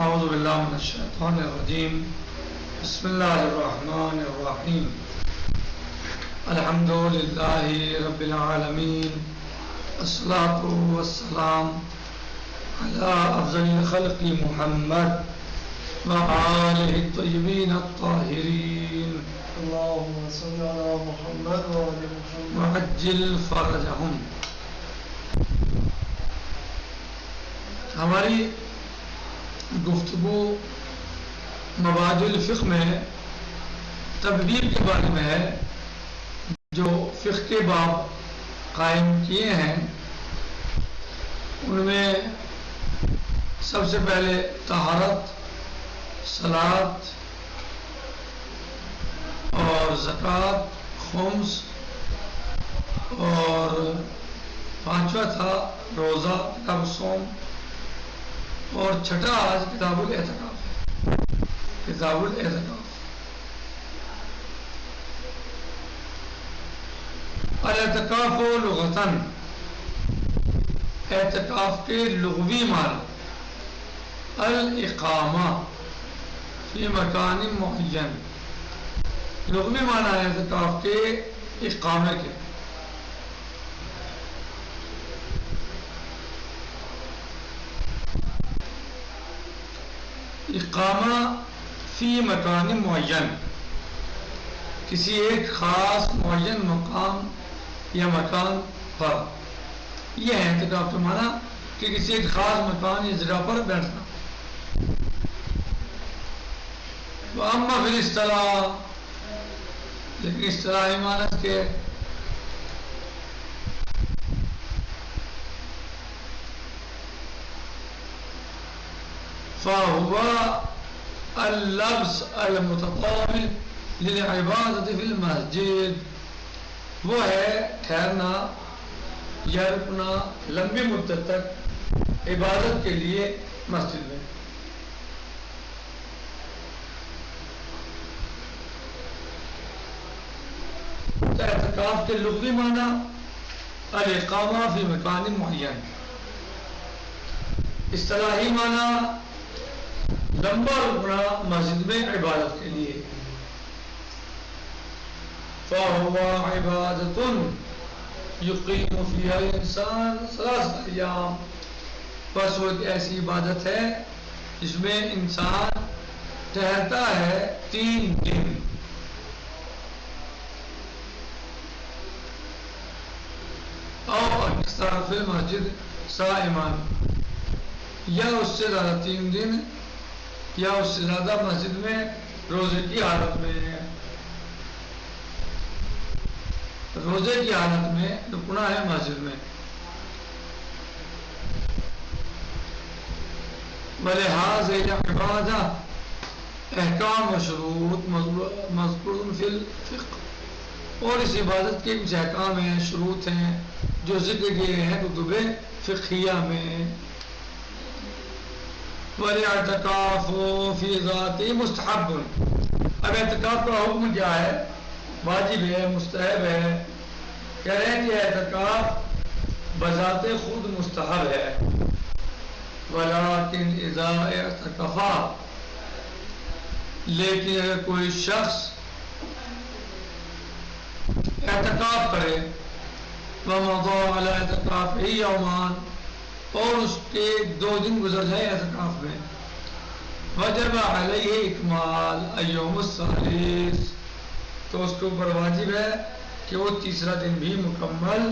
اعوذ باللہ من الشیطان الرجیم بسم اللہ الرحمن الرحیم الحمد للہ رب العالمین الصلاۃ والسلام علی افضل الخلق محمد وآلہ الطیبین الطاہرین اللہم صل علی محمد وآل محمد وعجل فرجہم. ہماری گفتگو مبادئ الفقہ میں تبدیل کے بارے میں ہے. جو فقہ کے باب قائم کیے ہیں ان میں سب سے پہلے طہارت، صلاۃ اور زکوٰۃ، خمس، اور پانچواں تھا روزہ، کتاب الصوم، اور چھٹا آج کتاب الاعتکاف ہے. کتاب الاعتکاف الاعتکاف و لغتاً، اعتکاف کے لغوی معنی الاقامہ فی مکان معین. لغوی معنی ہے اعتکاف کے اقامے کے. اقامہ فی مکان معین، کسی ایک خاص معین مقام یا مکان پر. یہ ہے اعتکاف کا معنی کہ کسی ایک خاص مکان یا جگہ پر بیٹھنا. اما پھر اصطلاح، لیکن اصطلاحی معنی کے فَهُوَ اللبس المتطاول للعبادت فی المسجد. وہ ہے ٹھہرنا یا رکنا لمبی مدت تک عبادت کے لیے مسجد میں. اعتکاف کے لغوی معنی الاقامہ فی مکان معین. اصطلاحی معنی لمبا رکنا مسجد میں عبادت کے لیے. فَهُوَ عِبَادَةٌ يُقِيمُ فِيهَا الْإِنسَانُ ثَلَاثَةَ أَيَّامٍ. بس وہ ایک ایسی عبادت ہے جس میں انسان ٹھہرتا ہے 3 دن. اور اکثر فی المسجد صائمان، یا اس سے زیادہ 3 دن یا اس سے زیادہ مسجد میں روزے کی حالت میں ہے. روزے کی حالت میں رکنا ہے مسجد میں. وَلِهَٰذِهِ الْعِبَادَةِ احکام و شروط مذکور فی الفقہ. اور اس عبادت کے کچھ احکام ہیں، شروط ہیں جو ذکر کیے ہیں کتب فقہیہ میں. وَالْاعْتِكَافُ فِي ذَاتِهِ مُسْتَحَبٌ. اب اعتکاف کا حکم کیا ہے؟ واجب ہے، مستحب ہے. کہہ رہے ہیں کہ اعتکاف بذات خود مستحب ہے. وَلَٰكِنْ إِذَا اعْتَكَفَ، لیکن اگر کوئی شخص اعتکاف کرے وَمَضَىٰ عَلَىٰ اعْتِكَافِهِ يَوْمَانِ، اور اس کے 2 دن گزر جائے اعتکاف میں، وجب علیہ اکمال ایوم الثالث، تو اس کے اوپر واجب ہے کہ وہ 3را دن بھی مکمل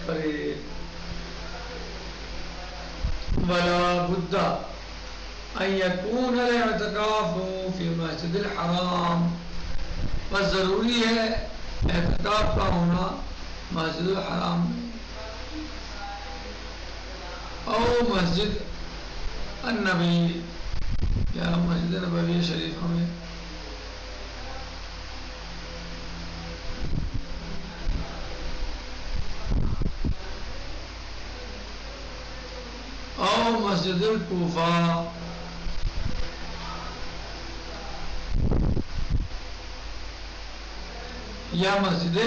کرے. ولا بد ان یکون الاعتکاف فی المسجد الحرام، بس ضروری ہے اعتکاف کا ہونا مسجد الحرام میں او مسجد النبی یا مسجد نبوی شریفہ میں. او مسجد الکوفہ، یا مسجد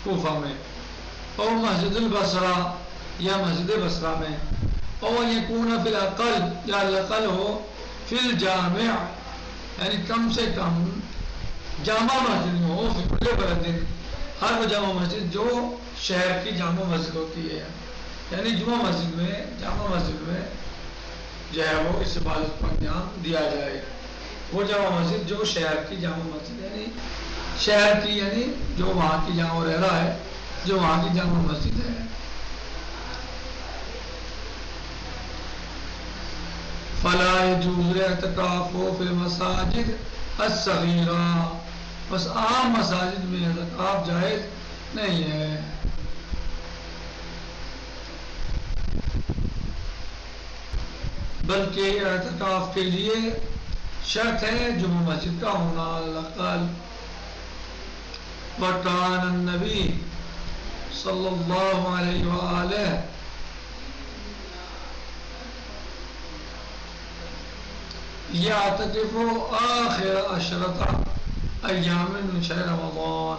کوفہ میں. او مسجد البصرہ، یا مسجد بصرہ میں. او یکون فی الاقل، یا الاقل ہو فی الجامع یعنی کم سے کم جامع مسجد میں ہو، فی کل بلد ہر وہ جامع مسجد جو شہر کی جامع مسجد ہوتی ہے، یعنی جمعہ مسجد میں جامع مسجد میں جو ہے وہ اس عبادت پر دھیان دیا جائے. وہ جامع مسجد جو شہر کی جامع مسجد یعنی شہر کی یعنی جو وہاں کی جہاں وہ رہ رہا ہے جو وہاں کی جامع مسجد ہے. فلا يجوز الاعتکاف فی المساجد الصغیرہ، بس عام مساجد میں اعتکاف جائز نہیں ہے. بلکہ اعتکاف کے لیے شرط ہے جمعہ مسجد کا ہونا. الاقل وکان النبی صلی اللہ علیہ وآلہ یعتکف آخر عشرۃ ایام من شہر رمضان.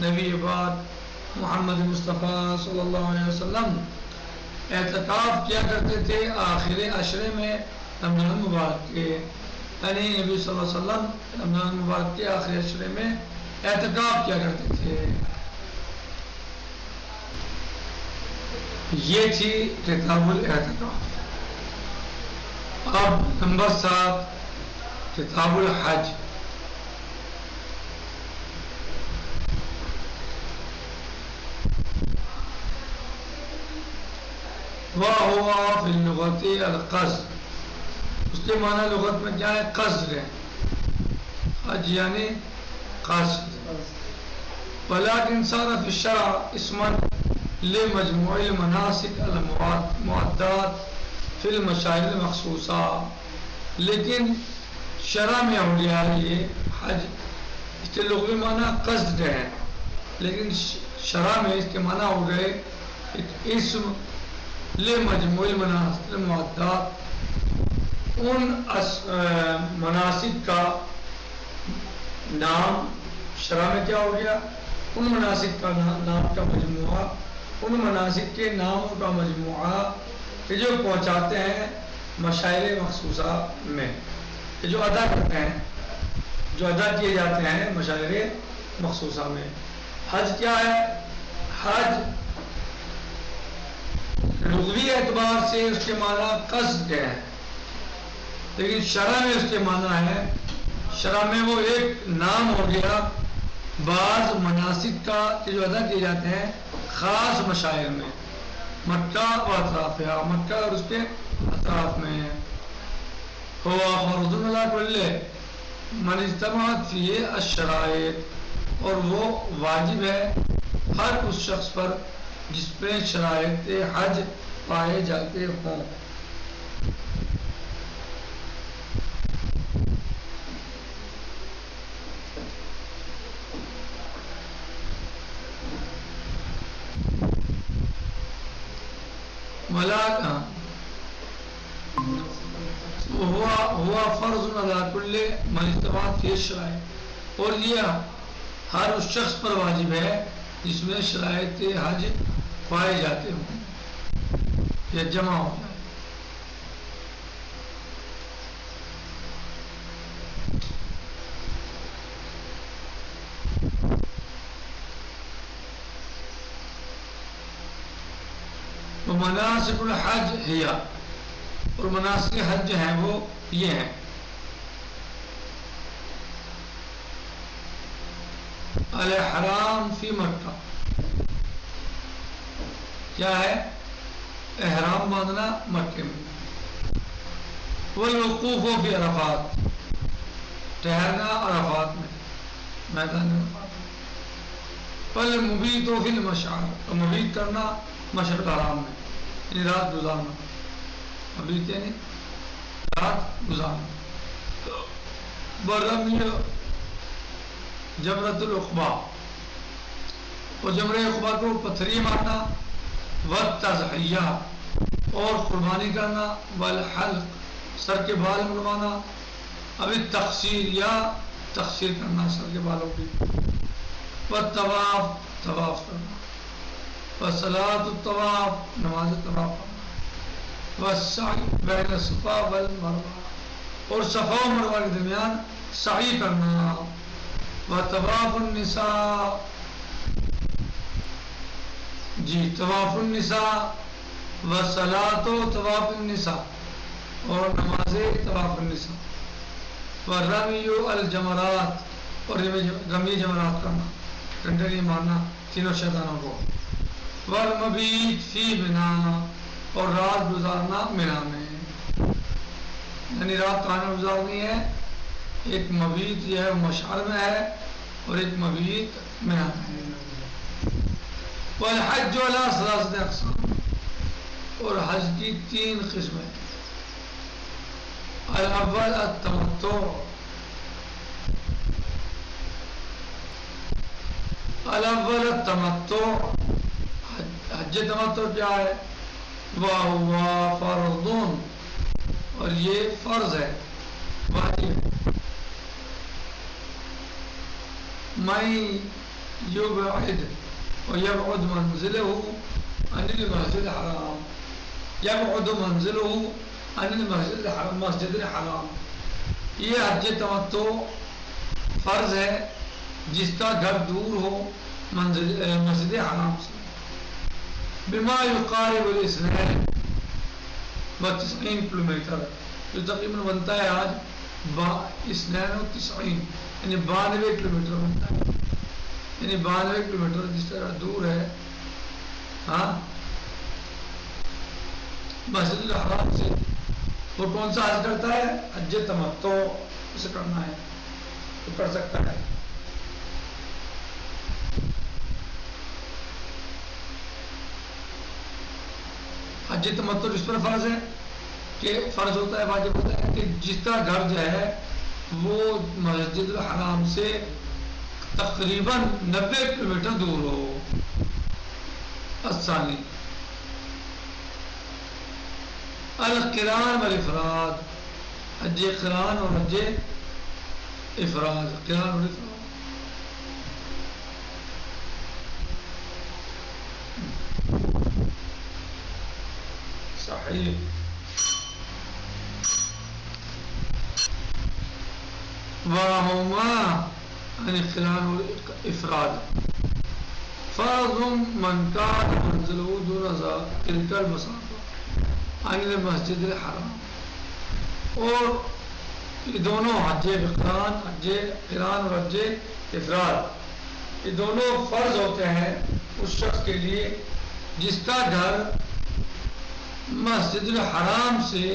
نبی پاک محمد مصطفیٰ صلی اللہ علیہ وسلم اعتکاف کیا کرتے تھے آخر عشرے میں رمضان مبارک کے، یعنی نبی صلی اللہ علیہ وسلم رمضان مبارک کے آخری عشرے میں اعتکاف کیا کرتے تھے. یہ تھی کتاب الاعتکاف. اب نمبر 7 کتاب الحج. وَهُوَ فِي اللُّغَةِ الْقَصْدُ، اس کے معنی لغت میں کیا ہے؟ قصد ہے. حج یعنی قصد. وَلَكِنْ صَارَ فِي الشَّرْعِ اسْمًا لِمَجْمُوعِ الْمَنَاسِكِ الْمُعَدَّاتِ فِي الْمَشَاعِرِ الْمَخْصُوصَةِ، لیکن شرع میں ہو گیا ہے یہ حج. اس کے لغوی معنی قصد ہے، لیکن شرع میں اس کے معنی ہو گئے اسم لمجموع المناسک المعدات، ان مناسک کا نام. شرع میں کیا ہو گیا؟ ان مناسک کا نام کا مجموعہ، ان مناسک کے ناموں کا مجموعہ کہ جو پہنچاتے ہیں مشاعر مخصوصہ میں، کہ جو ادا کرتے ہیں، جو ادا کیے جاتے ہیں مشاعر مخصوصہ میں. حج کیا ہے؟ حج لغوی اعتبار سے اس کے معنی قصد ہے، لیکن شرع میں اس کے معنی ہے، شرع میں وہ ایک نام ہو گیا بعض مناسک کا کہ جو ادا کیے جاتے ہیں خاص مشاعر میں، مکہ و اطرافہ، مکہ اور اس کے اطراف میں. ہوا فرض علی کل من اجتمعت فیہ الشرائط، اور وہ واجب ہے ہر اس شخص پر جس پہ شرائط حج پائے جاتے ہوں. ہوا فرض علی کل من اجتمعت فیہ الشرائط، اور یہ ہر اس شخص پر واجب ہے جس میں شرائط حج پائے جاتے ہوں یا جمع ہو جائے. مناسک الحج ہے، اور مناسک حج جو ہیں وہ یہ ہیں: الاحرام فی مکہ، کیا ہے؟ احرام باندھنا مکے میں. والوقوف فی عرفات، ٹھہرنا عرفات میں، میدان عرفات میں. والمبیت فی المشعر، اور مبیت کرنا مشعر الحرام میں، یعنی رات گزارنا. مبیت یعنی رات گزارنا. برمی جمرۃ العقبہ، اور جمرہ عقبہ کو پتھری مارنا. والتضحیہ، اور قربانی کرنا. والحلق، سر کے بال منڈوانا. ابھی تقصیر، یا تقصیر کرنا سر کے بالوں کی. والطواف، طواف کرنا. والصلاۃ الطواف، نماز طواف کرنا. والسعی بین الصفا والمروہ، اور صفا و مروہ کے درمیان سعی کرنا. وطواف النساء، جی طواف النساء وصلاۃ و طواف النساء، اور نماز طواف النساء. ورمی الجمرات، اور رمی جمرات کرنا، ڈنڈے نہیں مارنا تینوں شیطانوں کو. والمبیت فی منا، اور رات گزارنا منا میں، یعنی رات کہاں گزارنی ہے؟ ایک مبیت یہ ہے مشعر میں ہے، اور ایک مبیت منا میں. والحج علی ثلاثۃ اقسام، اور حج کی 3 قسمیں. الاول التمتع، الاول التمتع، حج تمتع کیا ہے؟ وَهُوَ فَرْضٌ، اور یہ فرض ہے، واجب ہے. مَن يُبْعِدْ وَيَبْعُدْ مَنْزِلَهُ عَنِ الْمَسْجِدِ الْحَرَامِ، يَبْعُدُ مَنْزِلُهُ عَنِ الْمَسْجِدِ الْحَرَامِ، مسجد الحرام. یہ حج تمتع فرض ہے جس کا گھر دور ہو مسجد حرام سے. بما یقارب الاثنین و90 کلومیٹر، جو تقریباً بنتا ہے آج 92 یعنی 92 کلومیٹر بنتا ہے، یعنی 92 کلومیٹر جس طرح دور ہے ہاں مسجد الحرام سے. وہ کون سا حج کرتا ہے؟ حج تمتع، اسے کرنا ہے تو کر سکتا ہے. حج تمتع جس پر فرض ہے کہ فرض ہوتا ہے، واجب ہوتا ہے کہ جس کا گھر جو ہے وہ مسجد الحرام سے تقریباً 90 کلومیٹر دور ہو. الثانی القران والافراد، حج قران اور حج افراد. قران اور افراد صحیح. وہما یعنی قران اور افراد فرض من کان منزلہ دون تلک المسافہ عن المسجد الحرام. اور یہ دونوں حج قران اور حج افراد یہ دونوں فرض ہوتے ہیں اس شخص کے لیے جس کا گھر مسجد الحرام سے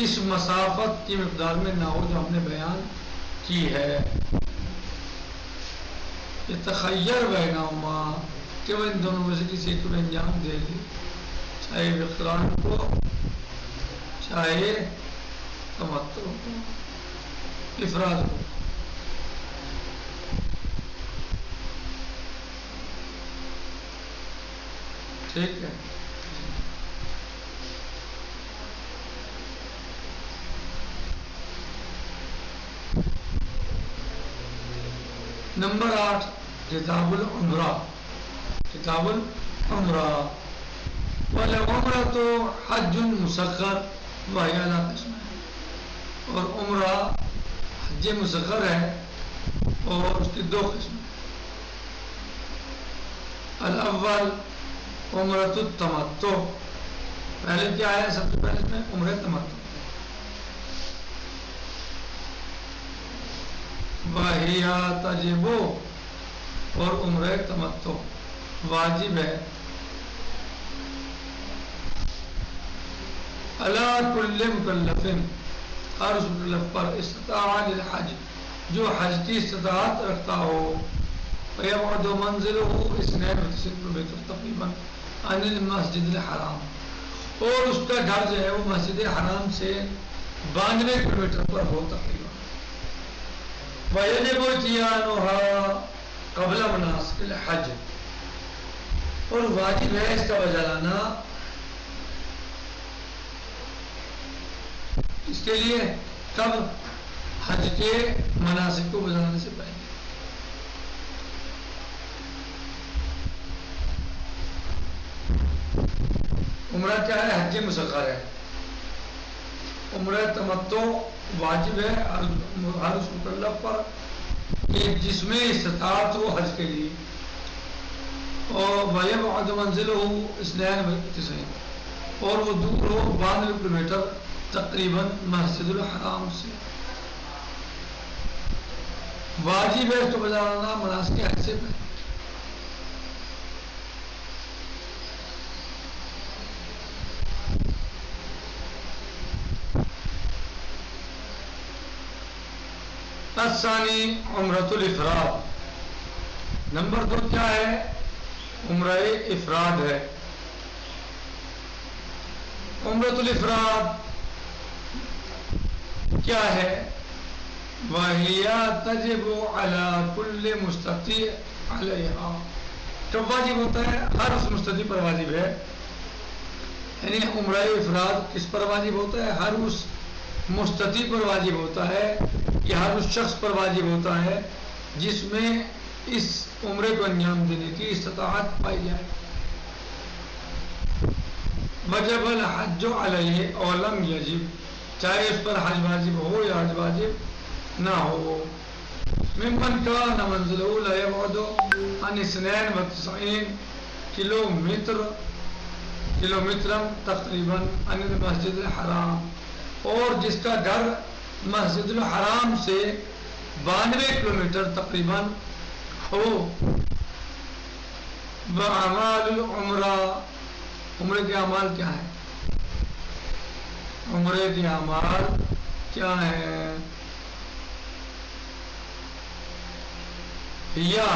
اس مسافت کی مقدار میں نہ ہو جو ہم نے بیان کی ہے. یہ تخیر بینہما کہ وہ ان دونوں میں سے کسی کو انجام دے دے، چاہے قران کو چاہے تمتع کو افراد کو. ٹھیک ہے. نمبر 8 کتاب العمرہ. کتاب العمرہ والعمرہ تو حج مسخر وہی علی قسم ہے، اور عمرہ حج مسخر ہے اور اس کی 2 قسم. الاول عمرۃ التمتع، پہلے کیا ہے؟ سب سے پہلے میں عمرہ تمتع. وہی تجب، اور عمرہ تمتع واجب ہے علی کل مکلف، ہر اس مکلف پر استطاع للحج جو حج کی استطاعت رکھتا ہو. فیبعد منزلہ 92 کلومیٹر تقریباً عن المسجد الحرام، اور اس کا گھر جو ہے وہ مسجد حرام سے 92 کلومیٹر پر ہو تقریباً. وَيَجِبُ اتِيَانُهَا قبل مناسک الحج، اور واجب ہے اس کا بجا لانا اس کے لیے کب؟ حج کے مناسک کو بجانے سے پہلے. عمرہ کیا ہے؟ حج مسخر ہے. عمرہ تمتع واجب ہے ہر اس مکلف پر کہ جس میں استطاعت ہو حج کے لیے، اور وَيَبْعَدُ مَنْزِلُهُ 92 اور وہ دور ہو 92 کلومیٹر تقریباً مسجد الحرام سے۔ واجب ہے اس کو بجا لانا مناسک حج سے پہلے۔ الثانی عمرۃ الافراد، نمبر 2 کیا ہے؟ عمرہ افراد ہے۔ عمرۃ الافراد کیا ہے؟ وَهِيَ تَجِبُ عَلَى كُلِّ مُسْتَطِيعٍ عَلَيْهَا، کب واجب ہوتا ہے؟ ہر اس مستطیع پر واجب ہے۔ یعنی عمرہ افراد کس پر واجب ہوتا ہے؟ ہر اس مستطیع پر واجب ہوتا ہے، کہ ہر اس شخص پر واجب ہوتا ہے جس میں اس عمرے کو انجام دینے کی استطاعت پائی جائے۔ وجب الحج علیہ او لم یجب، چاہے اس پر حج واجب ہو یا حج واجب نہ ہو۔ ممن کان منزلہ لا یبعد عن 92 کلومیٹر تقریباً عن المسجد الحرام، اور جس کا گھر مسجد الحرام سے 92 کلومیٹر تقریباً ہو۔ وَأَعْمَالُ الْعُمْرَہ، عمرے کے اعمال کیا ہیں؟ عمرے کے اعمال کیا ہیں؟ یا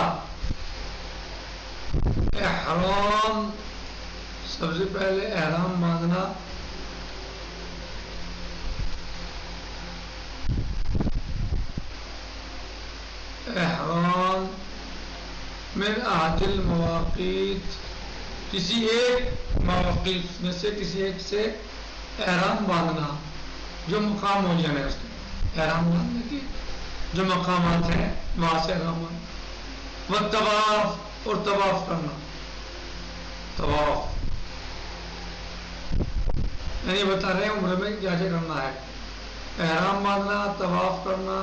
احرام، سب سے پہلے احرام باندھنا، احرام من احد المواقیت، کسی ایک مواقیت میں سے کسی ایک سے احرام باندھنا، جو مقام معین ہے اس کے احرام باندھنے کی جو مقامات ہیں وہاں سے احرام باندھنا۔ والطواف، اور طواف کرنا، طواف یعنی بتا رہے ہیں عمرے میں کیا کیا کرنا ہے۔ احرام باندھنا، طواف کرنا،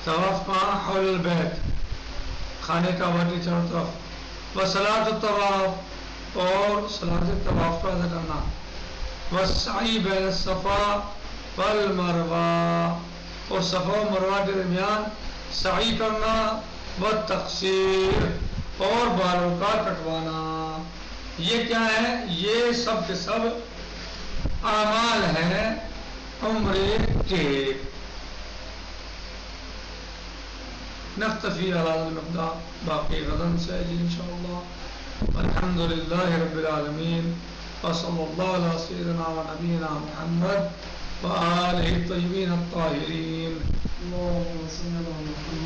طواف کہاں؟ حول البیت، خانے کعبہ کی چاروں طرف۔ وصلاۃ الطواف، اور صلاۃ طواف کا ادا کرنا۔ والسعی بین الصفا والمروہ، اور صفا و مروہ کے درمیان سعی کرنا۔ والتقصیر، اور بالوں کا کٹوانا۔ یہ کیا ہے؟ یہ سب کے سب اعمال ہیں عمرے کے۔ نکتفی علی هذا المقدار، باقی غدا سے انشاءاللہ۔ الحمد للہ رب العالمین، وصلی اللہ علی سیدنا و نبینا محمد وآلہ الطیبین الطاہرین۔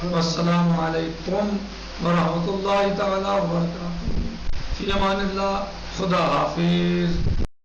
والسلام علیکم ورحمۃ اللہ تعالی وبرکاتہ۔ فی امان اللہ، خدا حافظ۔